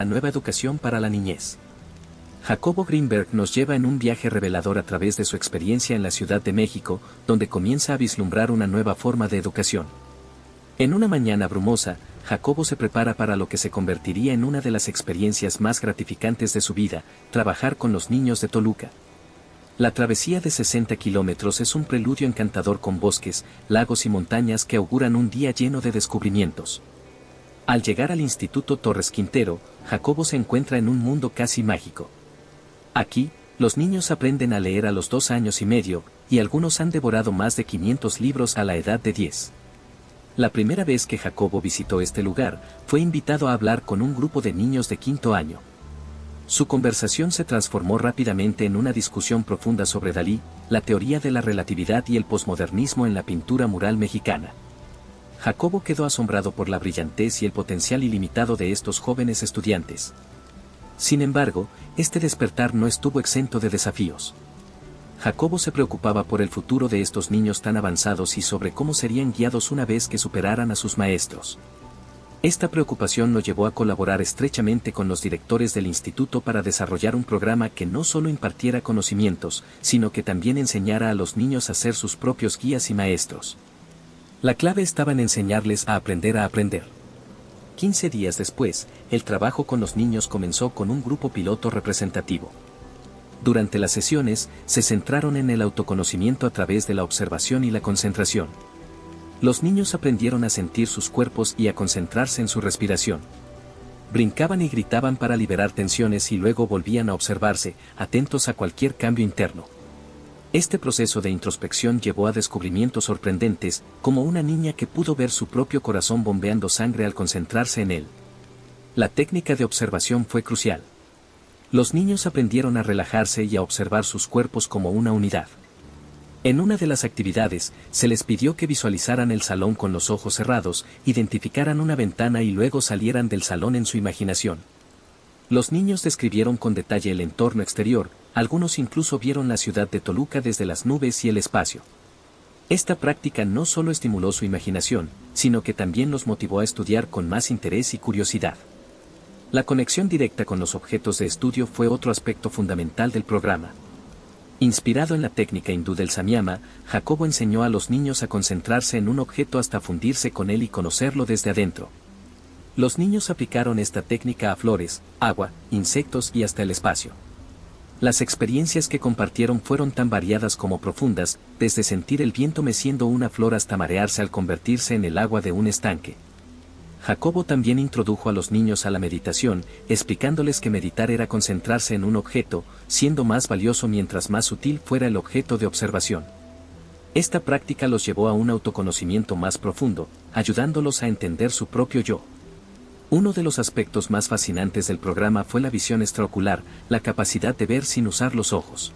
La nueva educación para la niñez. Jacobo Greenberg nos lleva en un viaje revelador a través de su experiencia en la Ciudad de México, donde comienza a vislumbrar una nueva forma de educación. En una mañana brumosa, Jacobo se prepara para lo que se convertiría en una de las experiencias más gratificantes de su vida, trabajar con los niños de Toluca. La travesía de 60 kilómetros es un preludio encantador con bosques, lagos y montañas que auguran un día lleno de descubrimientos. Al llegar al Instituto Torres Quintero, Jacobo se encuentra en un mundo casi mágico. Aquí, los niños aprenden a leer a los 2 años y medio, y algunos han devorado más de 500 libros a la edad de 10. La primera vez que Jacobo visitó este lugar, fue invitado a hablar con un grupo de niños de 5º año. Su conversación se transformó rápidamente en una discusión profunda sobre Dalí, la teoría de la relatividad y el posmodernismo en la pintura mural mexicana. Jacobo quedó asombrado por la brillantez y el potencial ilimitado de estos jóvenes estudiantes. Sin embargo, este despertar no estuvo exento de desafíos. Jacobo se preocupaba por el futuro de estos niños tan avanzados y sobre cómo serían guiados una vez que superaran a sus maestros. Esta preocupación lo llevó a colaborar estrechamente con los directores del instituto para desarrollar un programa que no solo impartiera conocimientos, sino que también enseñara a los niños a ser sus propios guías y maestros. La clave estaba en enseñarles a aprender a aprender. 15 días después, el trabajo con los niños comenzó con un grupo piloto representativo. Durante las sesiones, se centraron en el autoconocimiento a través de la observación y la concentración. Los niños aprendieron a sentir sus cuerpos y a concentrarse en su respiración. Brincaban y gritaban para liberar tensiones y luego volvían a observarse, atentos a cualquier cambio interno. Este proceso de introspección llevó a descubrimientos sorprendentes, como una niña que pudo ver su propio corazón bombeando sangre al concentrarse en él. La técnica de observación fue crucial. Los niños aprendieron a relajarse y a observar sus cuerpos como una unidad. En una de las actividades, se les pidió que visualizaran el salón con los ojos cerrados, identificaran una ventana y luego salieran del salón en su imaginación. Los niños describieron con detalle el entorno exterior, algunos incluso vieron la ciudad de Toluca desde las nubes y el espacio. Esta práctica no solo estimuló su imaginación, sino que también los motivó a estudiar con más interés y curiosidad. La conexión directa con los objetos de estudio fue otro aspecto fundamental del programa. Inspirado en la técnica hindú del samyama, Jacobo enseñó a los niños a concentrarse en un objeto hasta fundirse con él y conocerlo desde adentro. Los niños aplicaron esta técnica a flores, agua, insectos y hasta el espacio. Las experiencias que compartieron fueron tan variadas como profundas, desde sentir el viento meciendo una flor hasta marearse al convertirse en el agua de un estanque. Jacobo también introdujo a los niños a la meditación, explicándoles que meditar era concentrarse en un objeto, siendo más valioso mientras más sutil fuera el objeto de observación. Esta práctica los llevó a un autoconocimiento más profundo, ayudándolos a entender su propio yo. Uno de los aspectos más fascinantes del programa fue la visión extraocular, la capacidad de ver sin usar los ojos.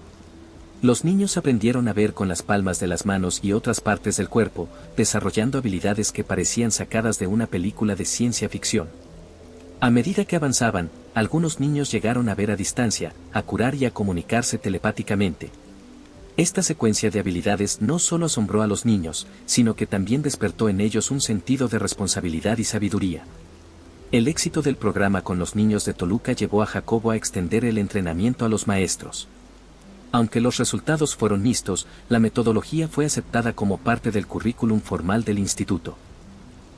Los niños aprendieron a ver con las palmas de las manos y otras partes del cuerpo, desarrollando habilidades que parecían sacadas de una película de ciencia ficción. A medida que avanzaban, algunos niños llegaron a ver a distancia, a curar y a comunicarse telepáticamente. Esta secuencia de habilidades no solo asombró a los niños, sino que también despertó en ellos un sentido de responsabilidad y sabiduría. El éxito del programa con los niños de Toluca llevó a Jacobo a extender el entrenamiento a los maestros. Aunque los resultados fueron mixtos, la metodología fue aceptada como parte del currículum formal del instituto.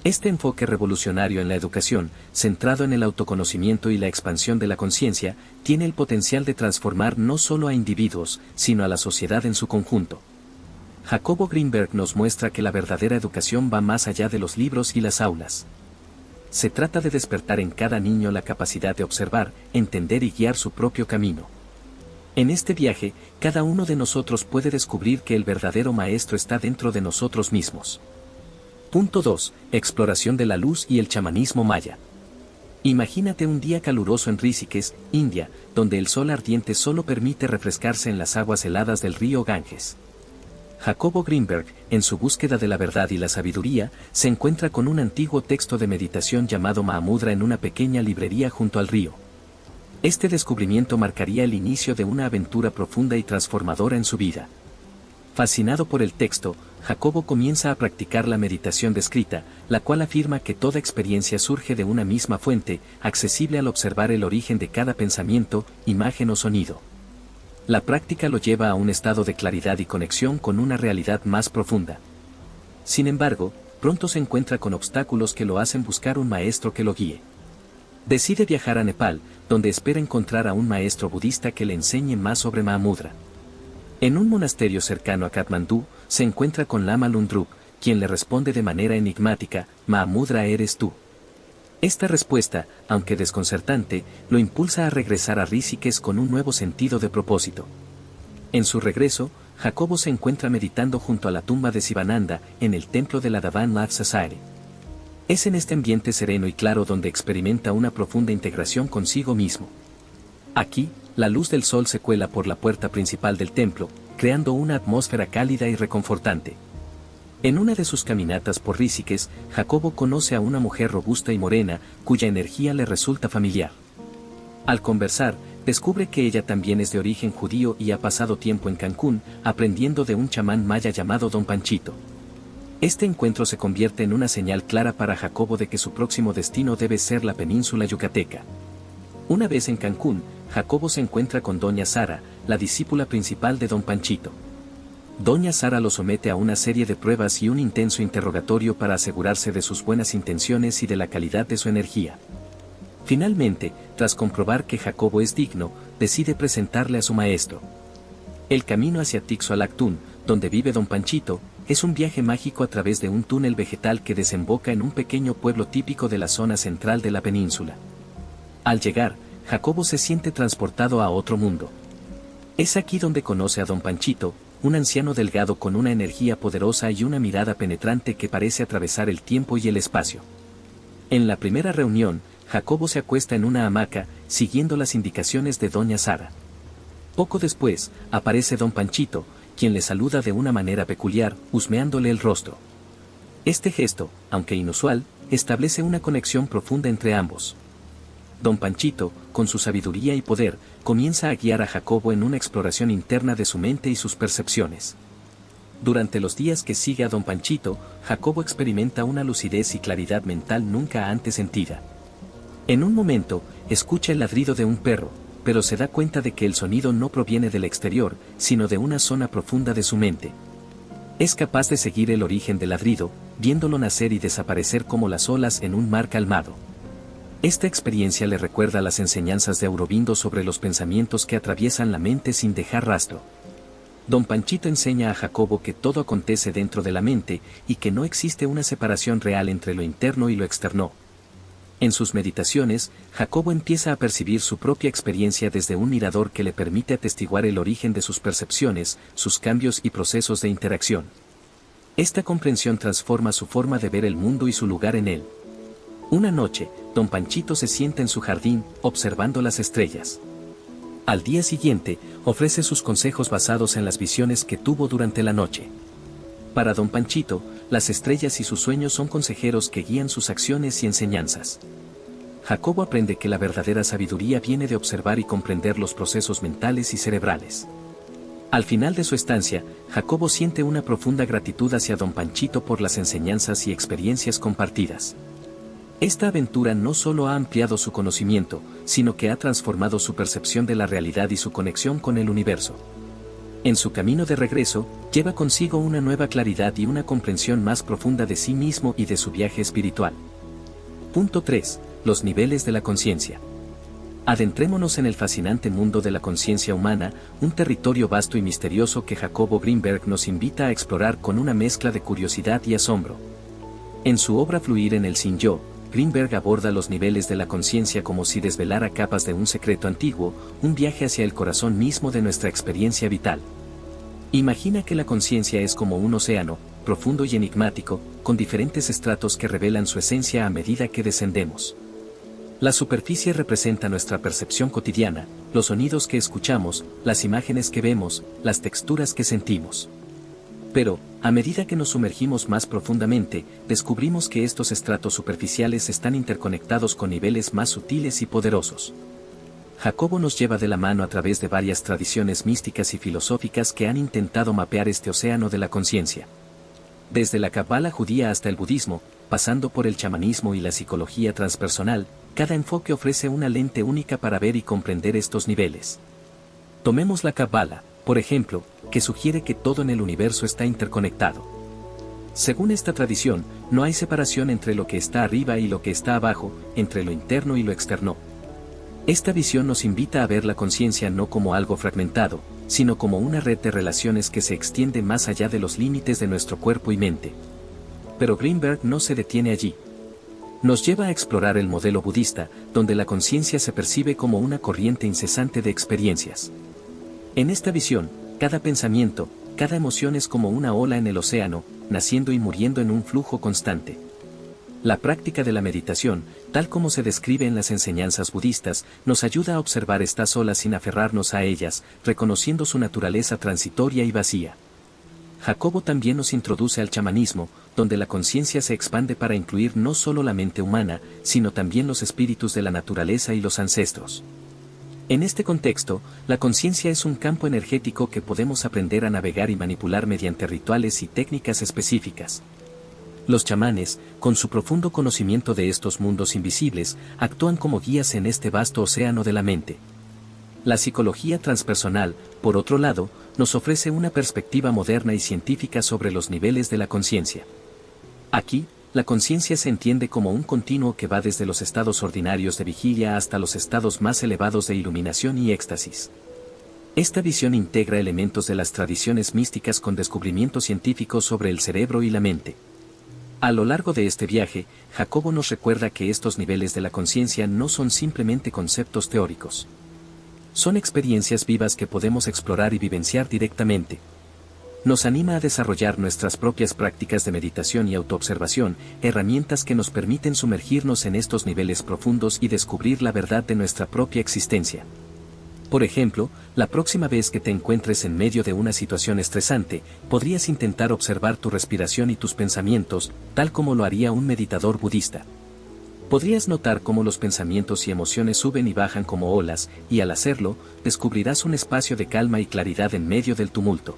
Este enfoque revolucionario en la educación, centrado en el autoconocimiento y la expansión de la conciencia, tiene el potencial de transformar no solo a individuos, sino a la sociedad en su conjunto. Jacobo Greenberg nos muestra que la verdadera educación va más allá de los libros y las aulas. Se trata de despertar en cada niño la capacidad de observar, entender y guiar su propio camino. En este viaje, cada uno de nosotros puede descubrir que el verdadero maestro está dentro de nosotros mismos. Punto 2. Exploración de la luz y el chamanismo maya. Imagínate un día caluroso en Rishikesh, India, donde el sol ardiente solo permite refrescarse en las aguas heladas del río Ganges. Jacobo Greenberg, en su búsqueda de la verdad y la sabiduría, se encuentra con un antiguo texto de meditación llamado Mahamudra en una pequeña librería junto al río. Este descubrimiento marcaría el inicio de una aventura profunda y transformadora en su vida. Fascinado por el texto, Jacobo comienza a practicar la meditación descrita, la cual afirma que toda experiencia surge de una misma fuente, accesible al observar el origen de cada pensamiento, imagen o sonido. La práctica lo lleva a un estado de claridad y conexión con una realidad más profunda. Sin embargo, pronto se encuentra con obstáculos que lo hacen buscar un maestro que lo guíe. Decide viajar a Nepal, donde espera encontrar a un maestro budista que le enseñe más sobre Mahamudra. En un monasterio cercano a Katmandú, se encuentra con Lama Lundrup, quien le responde de manera enigmática: Mahamudra eres tú. Esta respuesta, aunque desconcertante, lo impulsa a regresar a Rishikesh con un nuevo sentido de propósito. En su regreso, Jacobo se encuentra meditando junto a la tumba de Sivananda, en el templo de la Davan Love Society. Es en este ambiente sereno y claro donde experimenta una profunda integración consigo mismo. Aquí, la luz del sol se cuela por la puerta principal del templo, creando una atmósfera cálida y reconfortante. En una de sus caminatas por Rishikesh, Jacobo conoce a una mujer robusta y morena, cuya energía le resulta familiar. Al conversar, descubre que ella también es de origen judío y ha pasado tiempo en Cancún, aprendiendo de un chamán maya llamado Don Panchito. Este encuentro se convierte en una señal clara para Jacobo de que su próximo destino debe ser la península yucateca. Una vez en Cancún, Jacobo se encuentra con Doña Sara, la discípula principal de Don Panchito. Doña Sara lo somete a una serie de pruebas y un intenso interrogatorio para asegurarse de sus buenas intenciones y de la calidad de su energía. Finalmente, tras comprobar que Jacobo es digno, decide presentarle a su maestro. El camino hacia Tixoalactún, donde vive Don Panchito, es un viaje mágico a través de un túnel vegetal que desemboca en un pequeño pueblo típico de la zona central de la península. Al llegar, Jacobo se siente transportado a otro mundo. Es aquí donde conoce a Don Panchito, un anciano delgado con una energía poderosa y una mirada penetrante que parece atravesar el tiempo y el espacio. En la primera reunión, Jacobo se acuesta en una hamaca, siguiendo las indicaciones de Doña Sara. Poco después, aparece Don Panchito, quien le saluda de una manera peculiar, husmeándole el rostro. Este gesto, aunque inusual, establece una conexión profunda entre ambos. Don Panchito, con su sabiduría y poder, comienza a guiar a Jacobo en una exploración interna de su mente y sus percepciones. Durante los días que sigue a Don Panchito, Jacobo experimenta una lucidez y claridad mental nunca antes sentida. En un momento, escucha el ladrido de un perro, pero se da cuenta de que el sonido no proviene del exterior, sino de una zona profunda de su mente. Es capaz de seguir el origen del ladrido, viéndolo nacer y desaparecer como las olas en un mar calmado. Esta experiencia le recuerda las enseñanzas de Aurobindo sobre los pensamientos que atraviesan la mente sin dejar rastro. Don Panchito enseña a Jacobo que todo acontece dentro de la mente y que no existe una separación real entre lo interno y lo externo. En sus meditaciones, Jacobo empieza a percibir su propia experiencia desde un mirador que le permite atestiguar el origen de sus percepciones, sus cambios y procesos de interacción. Esta comprensión transforma su forma de ver el mundo y su lugar en él. Una noche, Don Panchito se sienta en su jardín, observando las estrellas. Al día siguiente, ofrece sus consejos basados en las visiones que tuvo durante la noche. Para Don Panchito, las estrellas y sus sueños son consejeros que guían sus acciones y enseñanzas. Jacobo aprende que la verdadera sabiduría viene de observar y comprender los procesos mentales y cerebrales. Al final de su estancia, Jacobo siente una profunda gratitud hacia Don Panchito por las enseñanzas y experiencias compartidas. Esta aventura no solo ha ampliado su conocimiento, sino que ha transformado su percepción de la realidad y su conexión con el universo. En su camino de regreso, lleva consigo una nueva claridad y una comprensión más profunda de sí mismo y de su viaje espiritual. Punto 3. Los niveles de la conciencia. Adentrémonos en el fascinante mundo de la conciencia humana, un territorio vasto y misterioso que Jacobo Greenberg nos invita a explorar con una mezcla de curiosidad y asombro. En su obra Fluir en el Sin Yo, Greenberg aborda los niveles de la conciencia como si desvelara capas de un secreto antiguo, un viaje hacia el corazón mismo de nuestra experiencia vital. Imagina que la conciencia es como un océano, profundo y enigmático, con diferentes estratos que revelan su esencia a medida que descendemos. La superficie representa nuestra percepción cotidiana, los sonidos que escuchamos, las imágenes que vemos, las texturas que sentimos. Pero, a medida que nos sumergimos más profundamente, descubrimos que estos estratos superficiales están interconectados con niveles más sutiles y poderosos. Jacobo nos lleva de la mano a través de varias tradiciones místicas y filosóficas que han intentado mapear este océano de la conciencia. Desde la Cábala judía hasta el budismo, pasando por el chamanismo y la psicología transpersonal, cada enfoque ofrece una lente única para ver y comprender estos niveles. Tomemos la Cábala, por ejemplo, que sugiere que todo en el universo está interconectado. Según esta tradición, no hay separación entre lo que está arriba y lo que está abajo, entre lo interno y lo externo. Esta visión nos invita a ver la conciencia no como algo fragmentado, sino como una red de relaciones que se extiende más allá de los límites de nuestro cuerpo y mente. Pero Greenberg no se detiene allí. Nos lleva a explorar el modelo budista, donde la conciencia se percibe como una corriente incesante de experiencias. En esta visión, cada pensamiento, cada emoción es como una ola en el océano, naciendo y muriendo en un flujo constante. La práctica de la meditación, tal como se describe en las enseñanzas budistas, nos ayuda a observar estas olas sin aferrarnos a ellas, reconociendo su naturaleza transitoria y vacía. Jacobo también nos introduce al chamanismo, donde la conciencia se expande para incluir no solo la mente humana, sino también los espíritus de la naturaleza y los ancestros. En este contexto, la conciencia es un campo energético que podemos aprender a navegar y manipular mediante rituales y técnicas específicas. Los chamanes, con su profundo conocimiento de estos mundos invisibles, actúan como guías en este vasto océano de la mente. La psicología transpersonal, por otro lado, nos ofrece una perspectiva moderna y científica sobre los niveles de la conciencia. Aquí, la conciencia se entiende como un continuo que va desde los estados ordinarios de vigilia hasta los estados más elevados de iluminación y éxtasis. Esta visión integra elementos de las tradiciones místicas con descubrimientos científicos sobre el cerebro y la mente. A lo largo de este viaje, Jacobo nos recuerda que estos niveles de la conciencia no son simplemente conceptos teóricos. Son experiencias vivas que podemos explorar y vivenciar directamente. Nos anima a desarrollar nuestras propias prácticas de meditación y autoobservación, herramientas que nos permiten sumergirnos en estos niveles profundos y descubrir la verdad de nuestra propia existencia. Por ejemplo, la próxima vez que te encuentres en medio de una situación estresante, podrías intentar observar tu respiración y tus pensamientos, tal como lo haría un meditador budista. Podrías notar cómo los pensamientos y emociones suben y bajan como olas, y al hacerlo, descubrirás un espacio de calma y claridad en medio del tumulto.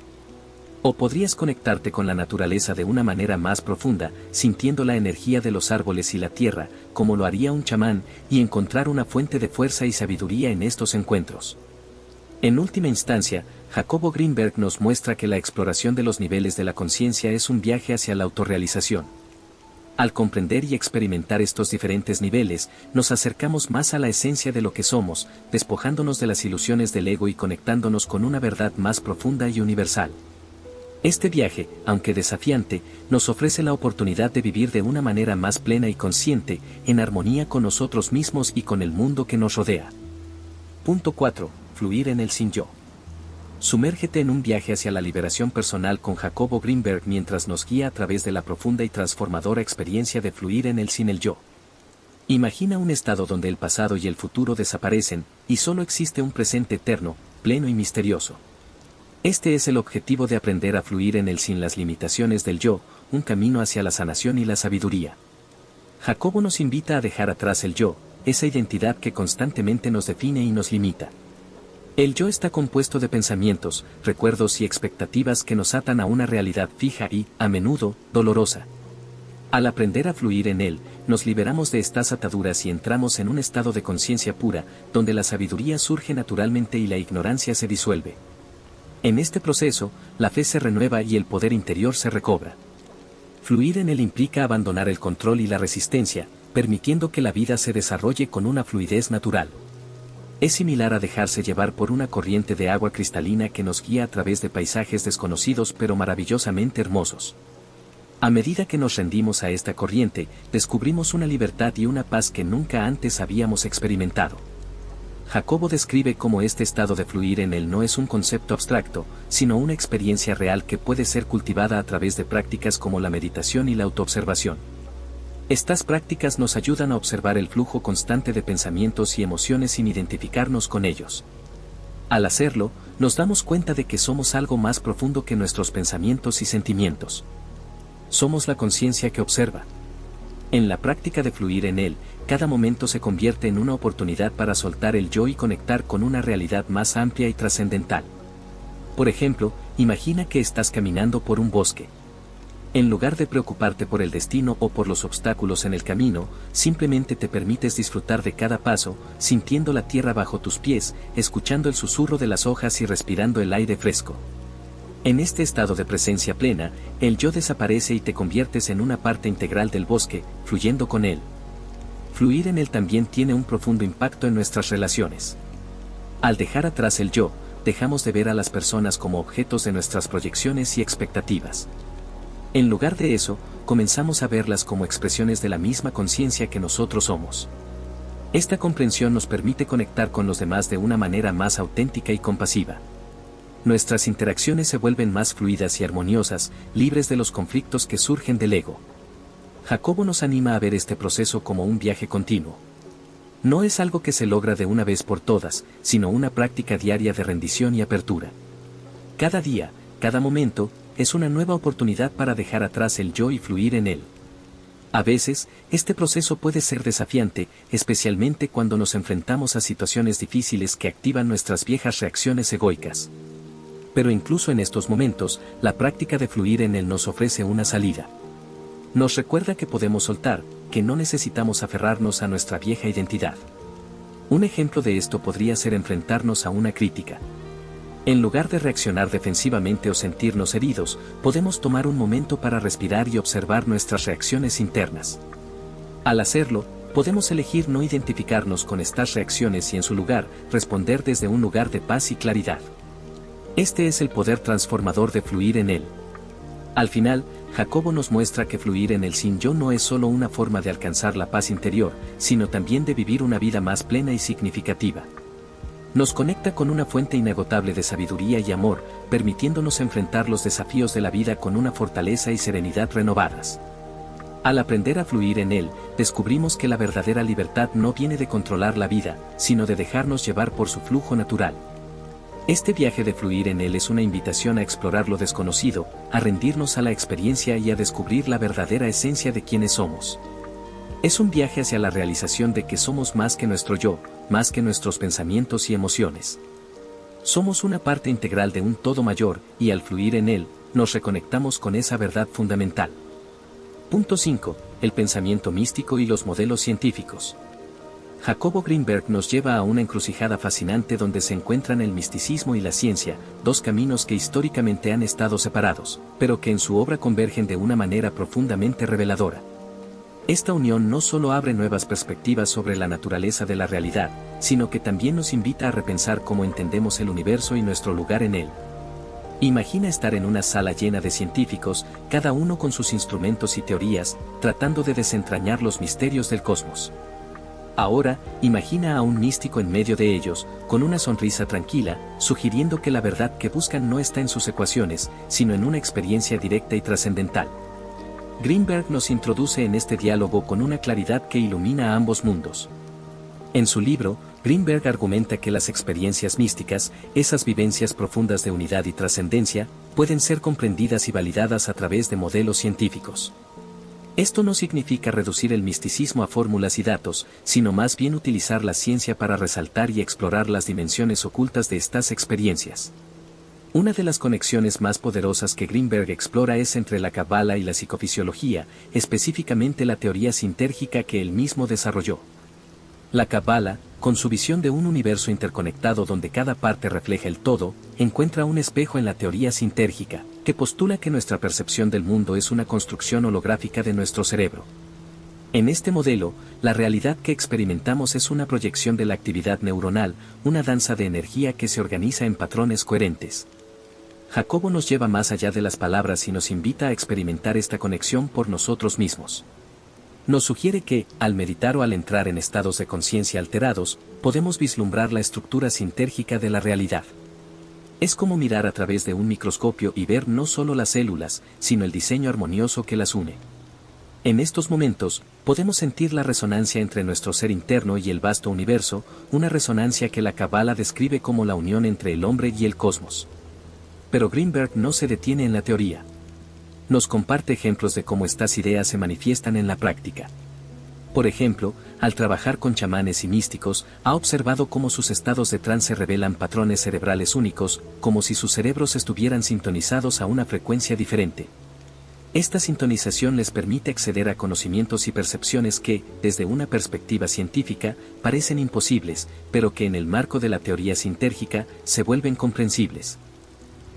O podrías conectarte con la naturaleza de una manera más profunda, sintiendo la energía de los árboles y la tierra, como lo haría un chamán, y encontrar una fuente de fuerza y sabiduría en estos encuentros. En última instancia, Jacobo Greenberg nos muestra que la exploración de los niveles de la conciencia es un viaje hacia la autorrealización. Al comprender y experimentar estos diferentes niveles, nos acercamos más a la esencia de lo que somos, despojándonos de las ilusiones del ego y conectándonos con una verdad más profunda y universal. Este viaje, aunque desafiante, nos ofrece la oportunidad de vivir de una manera más plena y consciente, en armonía con nosotros mismos y con el mundo que nos rodea. Punto 4. Fluir en el sin yo. Sumérgete en un viaje hacia la liberación personal con Jacobo Greenberg mientras nos guía a través de la profunda y transformadora experiencia de fluir en el sin el yo. Imagina un estado donde el pasado y el futuro desaparecen, y solo existe un presente eterno, pleno y misterioso. Este es el objetivo de aprender a fluir en el sin las limitaciones del yo, un camino hacia la sanación y la sabiduría. Jacobo nos invita a dejar atrás el yo, esa identidad que constantemente nos define y nos limita. El yo está compuesto de pensamientos, recuerdos y expectativas que nos atan a una realidad fija y, a menudo, dolorosa. Al aprender a fluir en él, nos liberamos de estas ataduras y entramos en un estado de conciencia pura, donde la sabiduría surge naturalmente y la ignorancia se disuelve. En este proceso, la fe se renueva y el poder interior se recobra. Fluir en él implica abandonar el control y la resistencia, permitiendo que la vida se desarrolle con una fluidez natural. Es similar a dejarse llevar por una corriente de agua cristalina que nos guía a través de paisajes desconocidos pero maravillosamente hermosos. A medida que nos rendimos a esta corriente, descubrimos una libertad y una paz que nunca antes habíamos experimentado. Jacobo describe cómo este estado de fluir en él no es un concepto abstracto, sino una experiencia real que puede ser cultivada a través de prácticas como la meditación y la autoobservación. Estas prácticas nos ayudan a observar el flujo constante de pensamientos y emociones sin identificarnos con ellos. Al hacerlo, nos damos cuenta de que somos algo más profundo que nuestros pensamientos y sentimientos. Somos la conciencia que observa. En la práctica de fluir en él, cada momento se convierte en una oportunidad para soltar el yo y conectar con una realidad más amplia y trascendental. Por ejemplo, imagina que estás caminando por un bosque. En lugar de preocuparte por el destino o por los obstáculos en el camino, simplemente te permites disfrutar de cada paso, sintiendo la tierra bajo tus pies, escuchando el susurro de las hojas y respirando el aire fresco. En este estado de presencia plena, el yo desaparece y te conviertes en una parte integral del bosque, fluyendo con él. Fluir en él también tiene un profundo impacto en nuestras relaciones. Al dejar atrás el yo, dejamos de ver a las personas como objetos de nuestras proyecciones y expectativas. En lugar de eso, comenzamos a verlas como expresiones de la misma conciencia que nosotros somos. Esta comprensión nos permite conectar con los demás de una manera más auténtica y compasiva. Nuestras interacciones se vuelven más fluidas y armoniosas, libres de los conflictos que surgen del ego. Jacobo nos anima a ver este proceso como un viaje continuo. No es algo que se logra de una vez por todas, sino una práctica diaria de rendición y apertura. Cada día, cada momento, es una nueva oportunidad para dejar atrás el yo y fluir en él. A veces, este proceso puede ser desafiante, especialmente cuando nos enfrentamos a situaciones difíciles que activan nuestras viejas reacciones egoicas. Pero incluso en estos momentos, la práctica de fluir en él nos ofrece una salida. Nos recuerda que podemos soltar, que no necesitamos aferrarnos a nuestra vieja identidad. Un ejemplo de esto podría ser enfrentarnos a una crítica. En lugar de reaccionar defensivamente o sentirnos heridos, podemos tomar un momento para respirar y observar nuestras reacciones internas. Al hacerlo, podemos elegir no identificarnos con estas reacciones y en su lugar, responder desde un lugar de paz y claridad. Este es el poder transformador de fluir en él. Al final, Jacobo nos muestra que fluir en el sin yo no es solo una forma de alcanzar la paz interior, sino también de vivir una vida más plena y significativa. Nos conecta con una fuente inagotable de sabiduría y amor, permitiéndonos enfrentar los desafíos de la vida con una fortaleza y serenidad renovadas. Al aprender a fluir en él, descubrimos que la verdadera libertad no viene de controlar la vida, sino de dejarnos llevar por su flujo natural. Este viaje de fluir en él es una invitación a explorar lo desconocido, a rendirnos a la experiencia y a descubrir la verdadera esencia de quienes somos. Es un viaje hacia la realización de que somos más que nuestro yo, más que nuestros pensamientos y emociones. Somos una parte integral de un todo mayor, y al fluir en él, nos reconectamos con esa verdad fundamental. Punto 5. El pensamiento místico y los modelos científicos. Jacobo Greenberg nos lleva a una encrucijada fascinante donde se encuentran el misticismo y la ciencia, dos caminos que históricamente han estado separados, pero que en su obra convergen de una manera profundamente reveladora. Esta unión no solo abre nuevas perspectivas sobre la naturaleza de la realidad, sino que también nos invita a repensar cómo entendemos el universo y nuestro lugar en él. Imagina estar en una sala llena de científicos, cada uno con sus instrumentos y teorías, tratando de desentrañar los misterios del cosmos. Ahora, imagina a un místico en medio de ellos, con una sonrisa tranquila, sugiriendo que la verdad que buscan no está en sus ecuaciones, sino en una experiencia directa y trascendental. Greenberg nos introduce en este diálogo con una claridad que ilumina a ambos mundos. En su libro, Greenberg argumenta que las experiencias místicas, esas vivencias profundas de unidad y trascendencia, pueden ser comprendidas y validadas a través de modelos científicos. Esto no significa reducir el misticismo a fórmulas y datos, sino más bien utilizar la ciencia para resaltar y explorar las dimensiones ocultas de estas experiencias. Una de las conexiones más poderosas que Greenberg explora es entre la Cábala y la psicofisiología, específicamente la teoría sintérgica que él mismo desarrolló. La Cábala, con su visión de un universo interconectado donde cada parte refleja el todo, encuentra un espejo en la teoría sintérgica, que postula que nuestra percepción del mundo es una construcción holográfica de nuestro cerebro. En este modelo, la realidad que experimentamos es una proyección de la actividad neuronal, una danza de energía que se organiza en patrones coherentes. Jacobo nos lleva más allá de las palabras y nos invita a experimentar esta conexión por nosotros mismos. Nos sugiere que, al meditar o al entrar en estados de conciencia alterados, podemos vislumbrar la estructura sintérgica de la realidad. Es como mirar a través de un microscopio y ver no solo las células, sino el diseño armonioso que las une. En estos momentos, podemos sentir la resonancia entre nuestro ser interno y el vasto universo, una resonancia que la Cábala describe como la unión entre el hombre y el cosmos. Pero Greenberg no se detiene en la teoría. Nos comparte ejemplos de cómo estas ideas se manifiestan en la práctica. Por ejemplo, al trabajar con chamanes y místicos, ha observado cómo sus estados de trance revelan patrones cerebrales únicos, como si sus cerebros estuvieran sintonizados a una frecuencia diferente. Esta sintonización les permite acceder a conocimientos y percepciones que, desde una perspectiva científica, parecen imposibles, pero que en el marco de la teoría sintérgica, se vuelven comprensibles.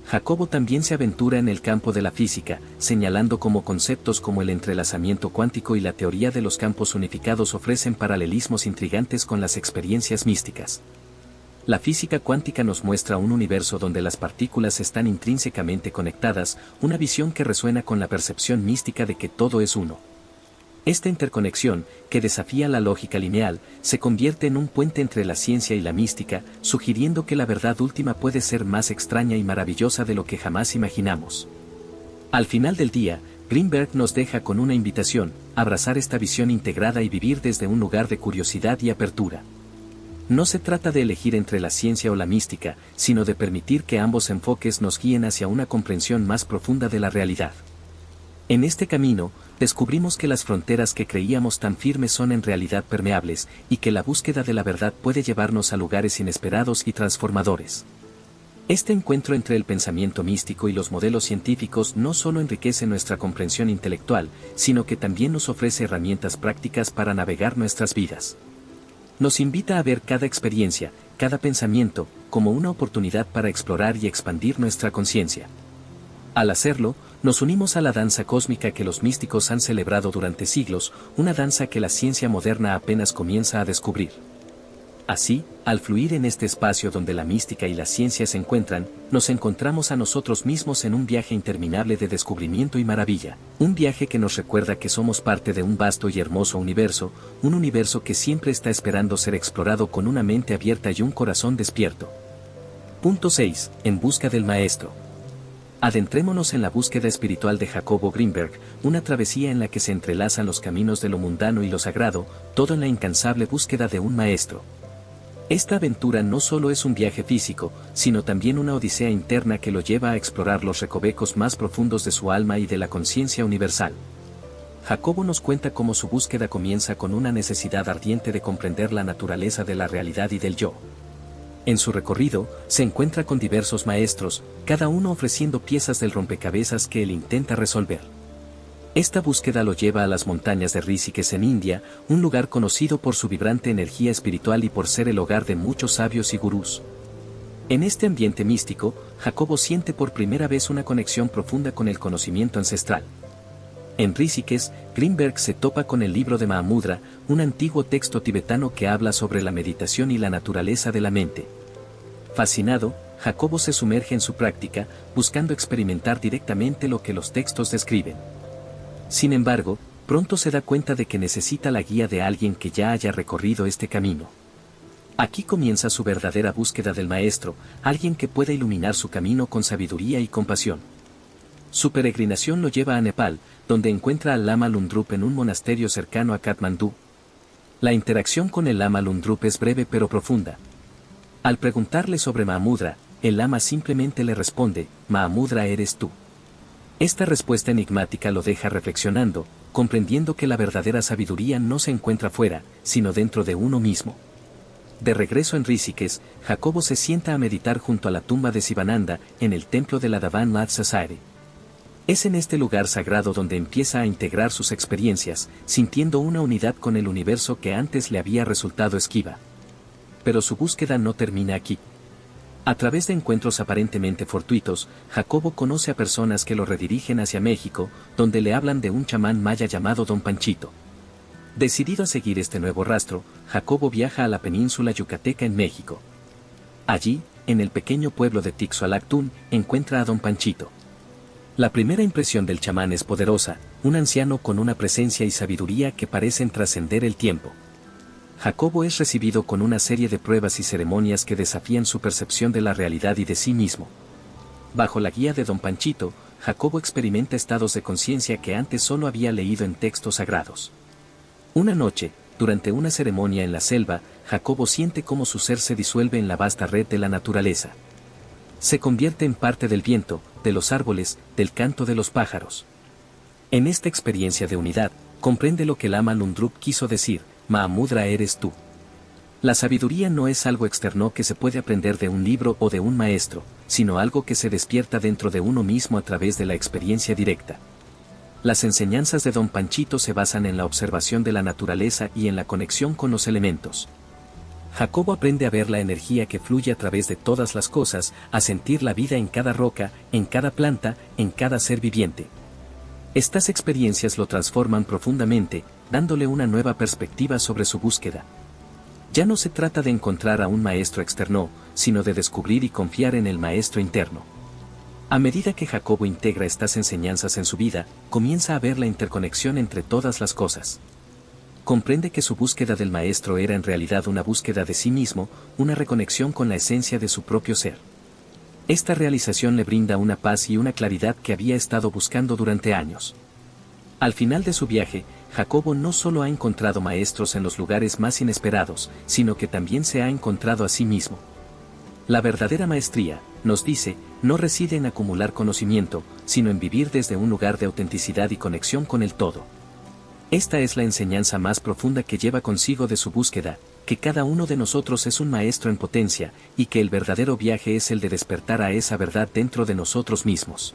Jacobo también se aventura en el campo de la física, señalando cómo conceptos como el entrelazamiento cuántico y la teoría de los campos unificados ofrecen paralelismos intrigantes con las experiencias místicas. La física cuántica nos muestra un universo donde las partículas están intrínsecamente conectadas, una visión que resuena con la percepción mística de que todo es uno. Esta interconexión, que desafía la lógica lineal, se convierte en un puente entre la ciencia y la mística, sugiriendo que la verdad última puede ser más extraña y maravillosa de lo que jamás imaginamos. Al final del día, Greenberg nos deja con una invitación: abrazar esta visión integrada y vivir desde un lugar de curiosidad y apertura. No se trata de elegir entre la ciencia o la mística, sino de permitir que ambos enfoques nos guíen hacia una comprensión más profunda de la realidad. En este camino, descubrimos que las fronteras que creíamos tan firmes son en realidad permeables, y que la búsqueda de la verdad puede llevarnos a lugares inesperados y transformadores. Este encuentro entre el pensamiento místico y los modelos científicos no solo enriquece nuestra comprensión intelectual, sino que también nos ofrece herramientas prácticas para navegar nuestras vidas. Nos invita a ver cada experiencia, cada pensamiento, como una oportunidad para explorar y expandir nuestra conciencia. Al hacerlo, nos unimos a la danza cósmica que los místicos han celebrado durante siglos, una danza que la ciencia moderna apenas comienza a descubrir. Así, al fluir en este espacio donde la mística y la ciencia se encuentran, nos encontramos a nosotros mismos en un viaje interminable de descubrimiento y maravilla, un viaje que nos recuerda que somos parte de un vasto y hermoso universo, un universo que siempre está esperando ser explorado con una mente abierta y un corazón despierto. Punto 6. En busca del maestro. Adentrémonos en la búsqueda espiritual de Jacobo Greenberg, una travesía en la que se entrelazan los caminos de lo mundano y lo sagrado, todo en la incansable búsqueda de un maestro. Esta aventura no solo es un viaje físico, sino también una odisea interna que lo lleva a explorar los recovecos más profundos de su alma y de la conciencia universal. Jacobo nos cuenta cómo su búsqueda comienza con una necesidad ardiente de comprender la naturaleza de la realidad y del yo. En su recorrido, se encuentra con diversos maestros, cada uno ofreciendo piezas del rompecabezas que él intenta resolver. Esta búsqueda lo lleva a las montañas de Rishikesh en India, un lugar conocido por su vibrante energía espiritual y por ser el hogar de muchos sabios y gurús. En este ambiente místico, Jacobo siente por primera vez una conexión profunda con el conocimiento ancestral. En Rishikesh, Greenberg se topa con el libro de Mahamudra, un antiguo texto tibetano que habla sobre la meditación y la naturaleza de la mente. Fascinado, Jacobo se sumerge en su práctica, buscando experimentar directamente lo que los textos describen. Sin embargo, pronto se da cuenta de que necesita la guía de alguien que ya haya recorrido este camino. Aquí comienza su verdadera búsqueda del maestro, alguien que pueda iluminar su camino con sabiduría y compasión. Su peregrinación lo lleva a Nepal, donde encuentra al Lama Lungdrup en un monasterio cercano a Katmandú. La interacción con el Lama Lungdrup es breve pero profunda. Al preguntarle sobre Mahamudra, el Lama simplemente le responde: Mahamudra eres tú. Esta respuesta enigmática lo deja reflexionando, comprendiendo que la verdadera sabiduría no se encuentra fuera, sino dentro de uno mismo. De regreso en Rishikesh, Jacobo se sienta a meditar junto a la tumba de Sivananda, en el templo de la Davan Nath Society. Es en este lugar sagrado donde empieza a integrar sus experiencias, sintiendo una unidad con el universo que antes le había resultado esquiva. Pero su búsqueda no termina aquí. A través de encuentros aparentemente fortuitos, Jacobo conoce a personas que lo redirigen hacia México, donde le hablan de un chamán maya llamado Don Panchito. Decidido a seguir este nuevo rastro, Jacobo viaja a la península yucateca en México. Allí, en el pequeño pueblo de Tixualactún, encuentra a Don Panchito. La primera impresión del chamán es poderosa, un anciano con una presencia y sabiduría que parecen trascender el tiempo. Jacobo es recibido con una serie de pruebas y ceremonias que desafían su percepción de la realidad y de sí mismo. Bajo la guía de Don Panchito, Jacobo experimenta estados de conciencia que antes solo había leído en textos sagrados. Una noche, durante una ceremonia en la selva, Jacobo siente cómo su ser se disuelve en la vasta red de la naturaleza. Se convierte en parte del viento, de los árboles, del canto de los pájaros. En esta experiencia de unidad, comprende lo que Lama Lungdrup quiso decir: Mahamudra eres tú. La sabiduría no es algo externo que se puede aprender de un libro o de un maestro, sino algo que se despierta dentro de uno mismo a través de la experiencia directa. Las enseñanzas de Don Panchito se basan en la observación de la naturaleza y en la conexión con los elementos. Jacobo aprende a ver la energía que fluye a través de todas las cosas, a sentir la vida en cada roca, en cada planta, en cada ser viviente. Estas experiencias lo transforman profundamente, dándole una nueva perspectiva sobre su búsqueda. Ya no se trata de encontrar a un maestro externo, sino de descubrir y confiar en el maestro interno. A medida que Jacobo integra estas enseñanzas en su vida, comienza a ver la interconexión entre todas las cosas. Comprende que su búsqueda del maestro era en realidad una búsqueda de sí mismo, una reconexión con la esencia de su propio ser. Esta realización le brinda una paz y una claridad que había estado buscando durante años. Al final de su viaje, Jacobo no solo ha encontrado maestros en los lugares más inesperados, sino que también se ha encontrado a sí mismo. La verdadera maestría, nos dice, no reside en acumular conocimiento, sino en vivir desde un lugar de autenticidad y conexión con el todo. Esta es la enseñanza más profunda que lleva consigo de su búsqueda, que cada uno de nosotros es un maestro en potencia, y que el verdadero viaje es el de despertar a esa verdad dentro de nosotros mismos.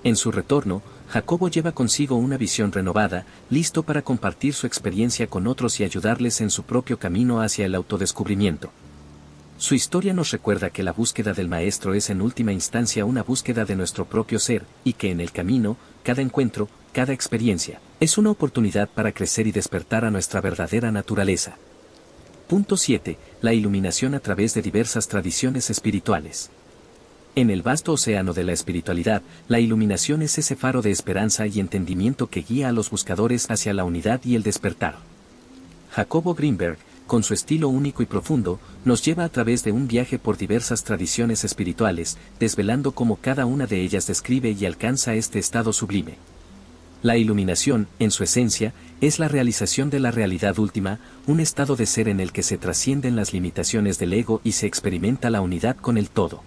En su retorno, Jacobo lleva consigo una visión renovada, listo para compartir su experiencia con otros y ayudarles en su propio camino hacia el autodescubrimiento. Su historia nos recuerda que la búsqueda del maestro es en última instancia una búsqueda de nuestro propio ser, y que en el camino, cada encuentro, cada experiencia, es una oportunidad para crecer y despertar a nuestra verdadera naturaleza. Punto 7. La iluminación a través de diversas tradiciones espirituales. En el vasto océano de la espiritualidad, la iluminación es ese faro de esperanza y entendimiento que guía a los buscadores hacia la unidad y el despertar. Jacobo Greenberg, con su estilo único y profundo, nos lleva a través de un viaje por diversas tradiciones espirituales, desvelando cómo cada una de ellas describe y alcanza este estado sublime. La iluminación, en su esencia, es la realización de la realidad última, un estado de ser en el que se trascienden las limitaciones del ego y se experimenta la unidad con el todo.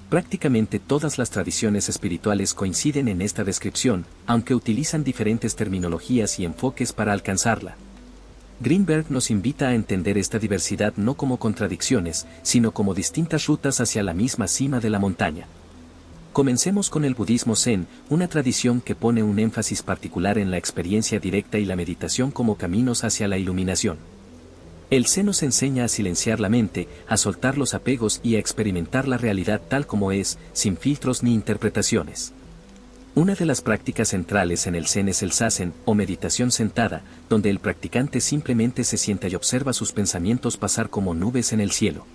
Prácticamente todas las tradiciones espirituales coinciden en esta descripción, aunque utilizan diferentes terminologías y enfoques para alcanzarla. Greenberg nos invita a entender esta diversidad no como contradicciones, sino como distintas rutas hacia la misma cima de la montaña. Comencemos con el budismo zen, una tradición que pone un énfasis particular en la experiencia directa y la meditación como caminos hacia la iluminación. El zen nos enseña a silenciar la mente, a soltar los apegos y a experimentar la realidad tal como es, sin filtros ni interpretaciones. Una de las prácticas centrales en el zen es el zazen, o meditación sentada, donde el practicante simplemente se sienta y observa sus pensamientos pasar como nubes en el cielo.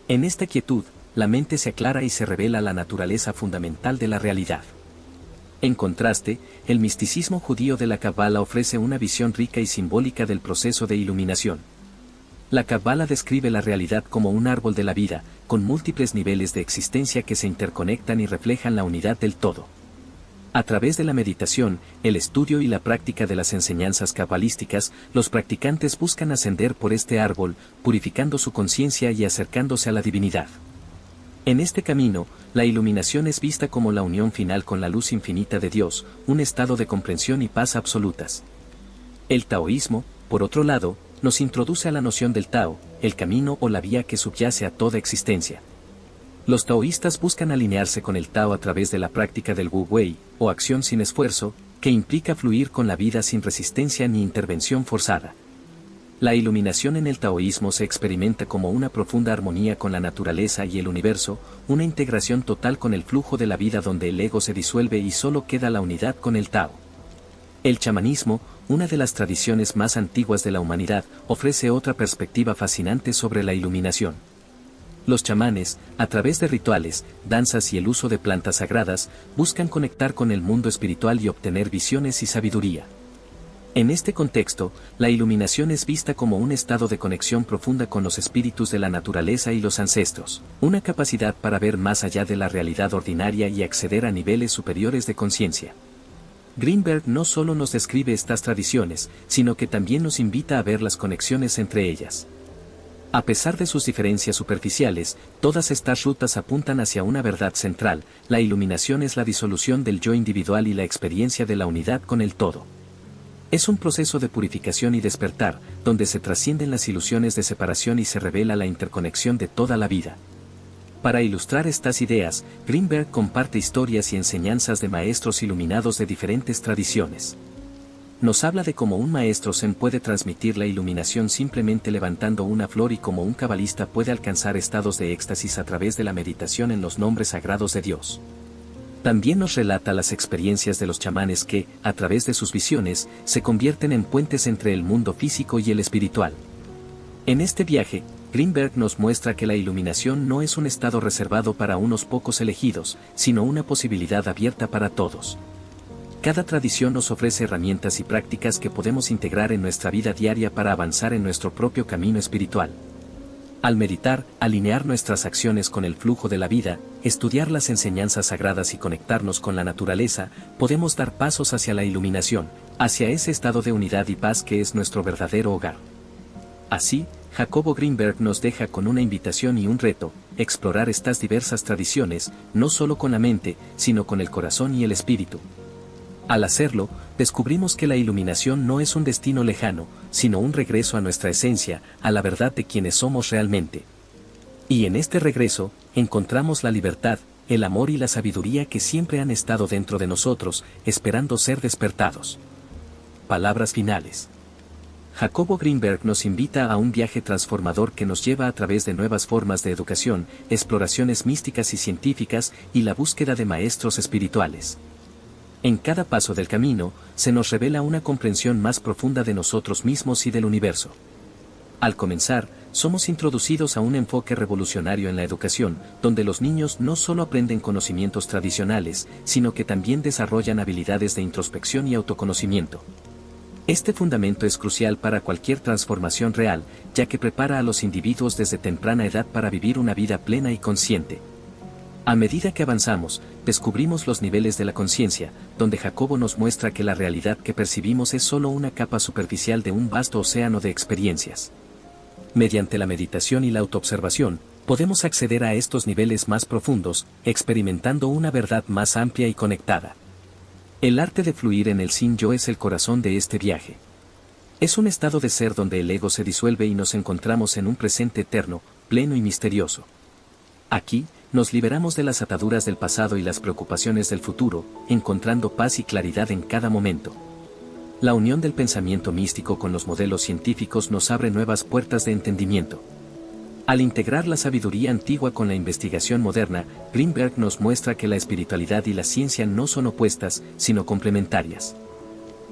En esta quietud, la mente se aclara y se revela la naturaleza fundamental de la realidad. En contraste, el misticismo judío de la Kabbalah ofrece una visión rica y simbólica del proceso de iluminación. La Kabbalah describe la realidad como un árbol de la vida, con múltiples niveles de existencia que se interconectan y reflejan la unidad del todo. A través de la meditación, el estudio y la práctica de las enseñanzas cabalísticas, los practicantes buscan ascender por este árbol, purificando su conciencia y acercándose a la divinidad. En este camino, la iluminación es vista como la unión final con la luz infinita de Dios, un estado de comprensión y paz absolutas. El taoísmo, por otro lado, nos introduce a la noción del Tao, el camino o la vía que subyace a toda existencia. Los taoístas buscan alinearse con el Tao a través de la práctica del Wu Wei, o acción sin esfuerzo, que implica fluir con la vida sin resistencia ni intervención forzada. La iluminación en el taoísmo se experimenta como una profunda armonía con la naturaleza y el universo, una integración total con el flujo de la vida donde el ego se disuelve y solo queda la unidad con el Tao. El chamanismo, una de las tradiciones más antiguas de la humanidad, ofrece otra perspectiva fascinante sobre la iluminación. Los chamanes, a través de rituales, danzas y el uso de plantas sagradas, buscan conectar con el mundo espiritual y obtener visiones y sabiduría. En este contexto, la iluminación es vista como un estado de conexión profunda con los espíritus de la naturaleza y los ancestros, una capacidad para ver más allá de la realidad ordinaria y acceder a niveles superiores de conciencia. Greenberg no solo nos describe estas tradiciones, sino que también nos invita a ver las conexiones entre ellas. A pesar de sus diferencias superficiales, todas estas rutas apuntan hacia una verdad central: la iluminación es la disolución del yo individual y la experiencia de la unidad con el todo. Es un proceso de purificación y despertar, donde se trascienden las ilusiones de separación y se revela la interconexión de toda la vida. Para ilustrar estas ideas, Greenberg comparte historias y enseñanzas de maestros iluminados de diferentes tradiciones. Nos habla de cómo un maestro zen puede transmitir la iluminación simplemente levantando una flor y cómo un cabalista puede alcanzar estados de éxtasis a través de la meditación en los nombres sagrados de Dios. También nos relata las experiencias de los chamanes que, a través de sus visiones, se convierten en puentes entre el mundo físico y el espiritual. En este viaje, Greenberg nos muestra que la iluminación no es un estado reservado para unos pocos elegidos, sino una posibilidad abierta para todos. Cada tradición nos ofrece herramientas y prácticas que podemos integrar en nuestra vida diaria para avanzar en nuestro propio camino espiritual. Al meditar, alinear nuestras acciones con el flujo de la vida, estudiar las enseñanzas sagradas y conectarnos con la naturaleza, podemos dar pasos hacia la iluminación, hacia ese estado de unidad y paz que es nuestro verdadero hogar. Así, Jacobo Greenberg nos deja con una invitación y un reto: explorar estas diversas tradiciones, no solo con la mente, sino con el corazón y el espíritu. Al hacerlo, descubrimos que la iluminación no es un destino lejano, sino un regreso a nuestra esencia, a la verdad de quienes somos realmente. Y en este regreso, encontramos la libertad, el amor y la sabiduría que siempre han estado dentro de nosotros, esperando ser despertados. Palabras finales. Jacobo Greenberg nos invita a un viaje transformador que nos lleva a través de nuevas formas de educación, exploraciones místicas y científicas, y la búsqueda de maestros espirituales. En cada paso del camino, se nos revela una comprensión más profunda de nosotros mismos y del universo. Al comenzar, somos introducidos a un enfoque revolucionario en la educación, donde los niños no solo aprenden conocimientos tradicionales, sino que también desarrollan habilidades de introspección y autoconocimiento. Este fundamento es crucial para cualquier transformación real, ya que prepara a los individuos desde temprana edad para vivir una vida plena y consciente. A medida que avanzamos, descubrimos los niveles de la conciencia, donde Jacobo nos muestra que la realidad que percibimos es solo una capa superficial de un vasto océano de experiencias. Mediante la meditación y la autoobservación, podemos acceder a estos niveles más profundos, experimentando una verdad más amplia y conectada. El arte de fluir en el Sin Yo es el corazón de este viaje. Es un estado de ser donde el ego se disuelve y nos encontramos en un presente eterno, pleno y misterioso. Aquí, nos liberamos de las ataduras del pasado y las preocupaciones del futuro, encontrando paz y claridad en cada momento. La unión del pensamiento místico con los modelos científicos nos abre nuevas puertas de entendimiento. Al integrar la sabiduría antigua con la investigación moderna, Greenberg nos muestra que la espiritualidad y la ciencia no son opuestas, sino complementarias.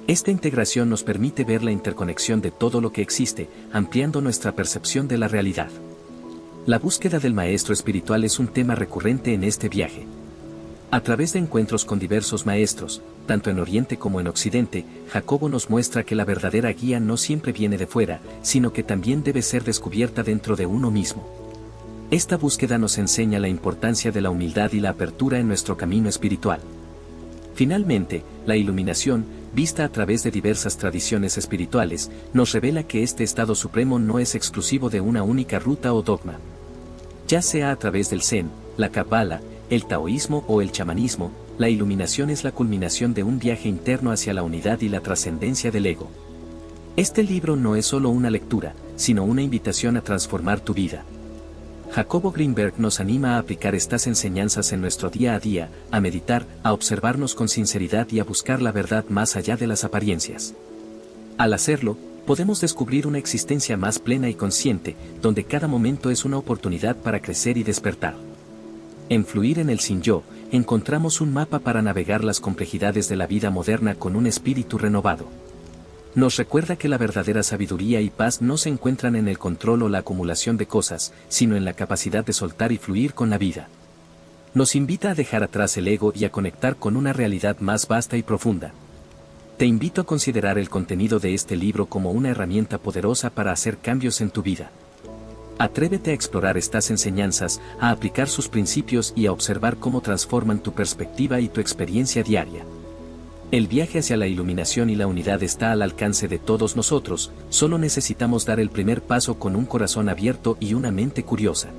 Esta integración nos permite ver la interconexión de todo lo que existe, ampliando nuestra percepción de la realidad. La búsqueda del maestro espiritual es un tema recurrente en este viaje. A través de encuentros con diversos maestros, tanto en Oriente como en Occidente, Jacobo nos muestra que la verdadera guía no siempre viene de fuera, sino que también debe ser descubierta dentro de uno mismo. Esta búsqueda nos enseña la importancia de la humildad y la apertura en nuestro camino espiritual. Finalmente, la iluminación, vista a través de diversas tradiciones espirituales, nos revela que este estado supremo no es exclusivo de una única ruta o dogma. Ya sea a través del Zen, la Kabbalah, el taoísmo o el chamanismo, la iluminación es la culminación de un viaje interno hacia la unidad y la trascendencia del ego. Este libro no es solo una lectura, sino una invitación a transformar tu vida. Jacobo Greenberg nos anima a aplicar estas enseñanzas en nuestro día a día, a meditar, a observarnos con sinceridad y a buscar la verdad más allá de las apariencias. Al hacerlo, podemos descubrir una existencia más plena y consciente, donde cada momento es una oportunidad para crecer y despertar. En Fluir en el Sin Yo, encontramos un mapa para navegar las complejidades de la vida moderna con un espíritu renovado. Nos recuerda que la verdadera sabiduría y paz no se encuentran en el control o la acumulación de cosas, sino en la capacidad de soltar y fluir con la vida. Nos invita a dejar atrás el ego y a conectar con una realidad más vasta y profunda. Te invito a considerar el contenido de este libro como una herramienta poderosa para hacer cambios en tu vida. Atrévete a explorar estas enseñanzas, a aplicar sus principios y a observar cómo transforman tu perspectiva y tu experiencia diaria. El viaje hacia la iluminación y la unidad está al alcance de todos nosotros, solo necesitamos dar el primer paso con un corazón abierto y una mente curiosa.